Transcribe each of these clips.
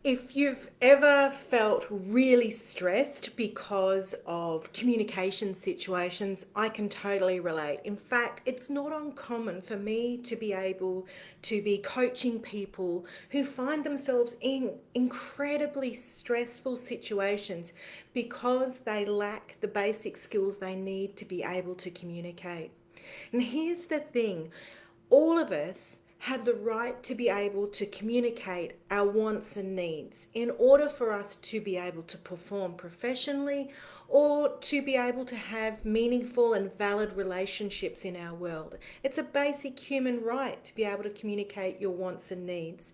If you've ever felt really stressed because of communication situations, I can totally relate. In fact, it's not uncommon for me to be able to be coaching people who find themselves in incredibly stressful situations because they lack the basic skills they need to be able to communicate. And here's the thing, all of us have the right to be able to communicate our wants and needs in order for us to be able to perform professionally or to be able to have meaningful and valid relationships in our world. It's a basic human right to be able to communicate your wants and needs.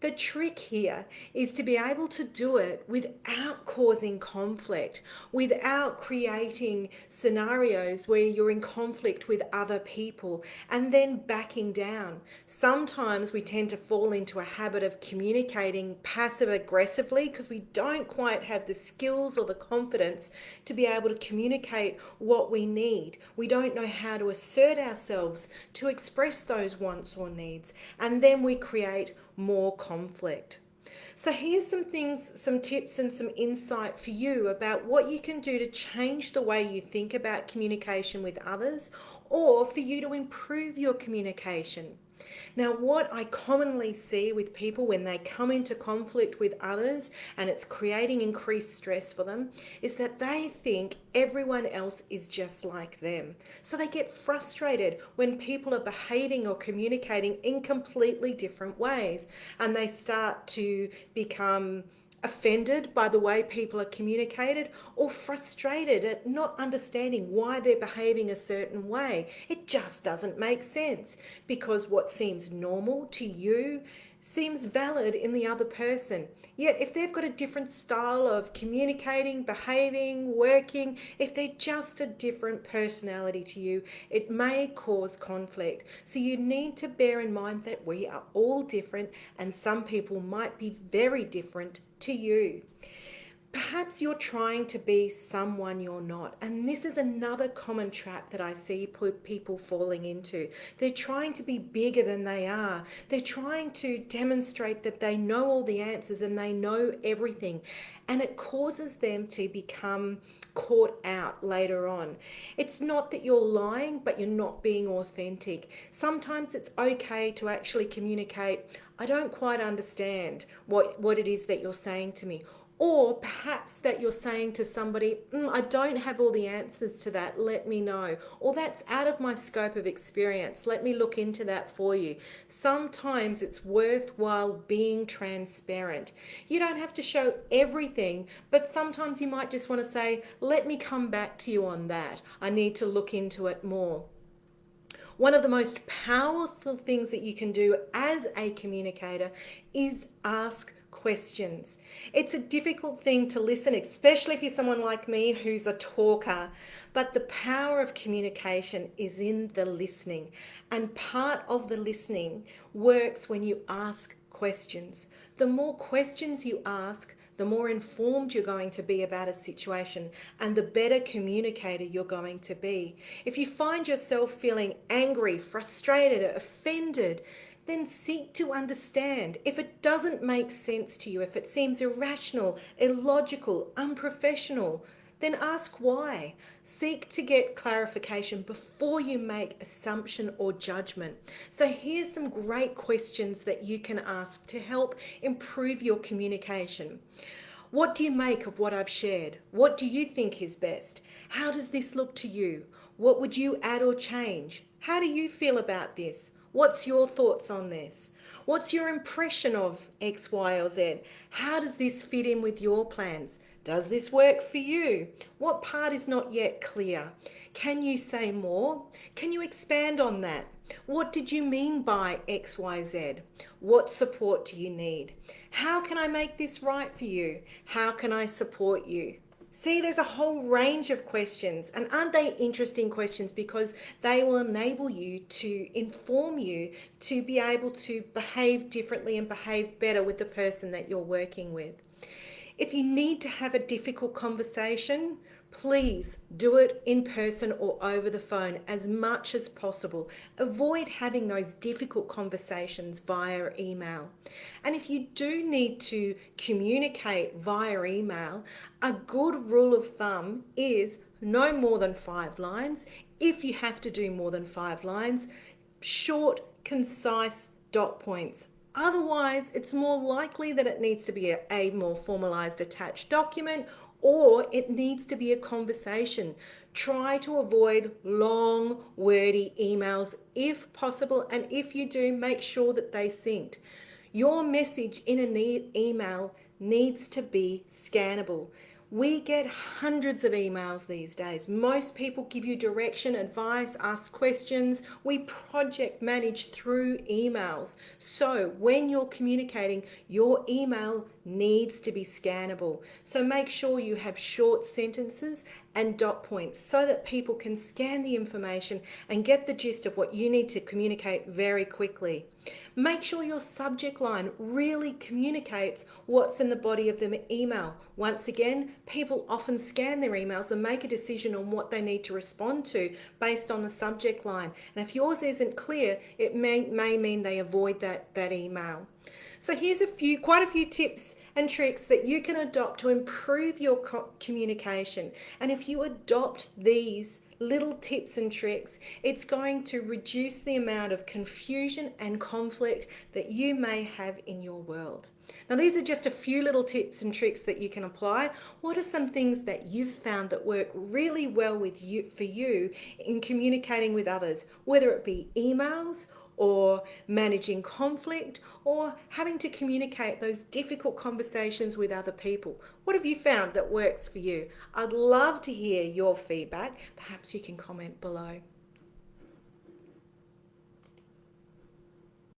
The trick here is to be able to do it without causing conflict, without creating scenarios where you're in conflict with other people and then backing down. Sometimes we tend to fall into a habit of communicating passive aggressively because we don't quite have the skills or the confidence to be able to communicate what we need. We don't know how to assert ourselves to express those wants or needs, and then we create more conflict. So here's some things, some tips and some insight for you about what you can do to change the way you think about communication with others or for you to improve your communication. Now, what I commonly see with people when they come into conflict with others and it's creating increased stress for them is that they think everyone else is just like them. So they get frustrated when people are behaving or communicating in completely different ways, and they start to become offended by the way people are communicated or frustrated at not understanding why they're behaving a certain way. It just doesn't make sense because what seems normal to you seems valid in the other person. Yet if they've got a different style of communicating, behaving, working, if they're just a different personality to you, it may cause conflict. So you need to bear in mind that we are all different and some people might be very different to you. Perhaps you're trying to be someone you're not. And this is another common trap that I see people falling into. They're trying to be bigger than they are. They're trying to demonstrate that they know all the answers and they know everything. And it causes them to become caught out later on. It's not that you're lying, but you're not being authentic. Sometimes it's okay to actually communicate, I don't quite understand what it is that you're saying to me. Or perhaps that you're saying to somebody, I don't have all the answers to that, let me know. Or that's out of my scope of experience, let me look into that for you. Sometimes it's worthwhile being transparent. You don't have to show everything, but sometimes you might just want to say, let me come back to you on that. I need to look into it more. One of the most powerful things that you can do as a communicator is ask questions. It's a difficult thing to listen, especially if you're someone like me who's a talker, but the power of communication is in the listening. And part of the listening works when you ask questions. The more questions you ask, the more informed you're going to be about a situation and the better communicator you're going to be. If you find yourself feeling angry, frustrated, offended, then seek to understand. If it doesn't make sense to you, if it seems irrational, illogical, unprofessional, then ask why. Seek to get clarification before you make assumption or judgment. So here's some great questions that you can ask to help improve your communication. What do you make of what I've shared? What do you think is best? How does this look to you? What would you add or change? How do you feel about this? What's your thoughts on this? What's your impression of X, Y, or Z? How does this fit in with your plans? Does this work for you? What part is not yet clear? Can you say more? Can you expand on that? What did you mean by X, Y, Z? What support do you need? How can I make this right for you? How can I support you? See, there's a whole range of questions, and aren't they interesting questions because they will enable you to inform you to be able to behave differently and behave better with the person that you're working with. If you need to have a difficult conversation, please do it in person or over the phone as much as possible. Avoid having those difficult conversations via email. And if you do need to communicate via email, a good rule of thumb is no more than 5 lines. If you have to do more than 5 lines, short, concise dot points. Otherwise, it's more likely that it needs to be a more formalized attached document, or it needs to be a conversation. Try to avoid long, wordy emails if possible, and if you do, make sure that they synced. Your message in an email needs to be scannable. We get hundreds of emails these days. Most people give you direction, advice, ask questions. We project manage through emails. So when you're communicating, your email needs to be scannable. So make sure you have short sentences and dot points so that people can scan the information and get the gist of what you need to communicate very quickly. Make sure your subject line really communicates what's in the body of the email. Once again, people often scan their emails and make a decision on what they need to respond to based on the subject line. And if yours isn't clear, it may mean they avoid that email. So here's quite a few tips and tricks that you can adopt to improve your communication. And if you adopt these little tips and tricks, it's going to reduce the amount of confusion and conflict that you may have in your world. Now, these are just a few little tips and tricks that you can apply. What are some things that you've found that work really well for you in communicating with others, whether it be emails or managing conflict or having to communicate those difficult conversations with other people? What have you found that works for you? I'd love to hear your feedback. Perhaps you can comment below.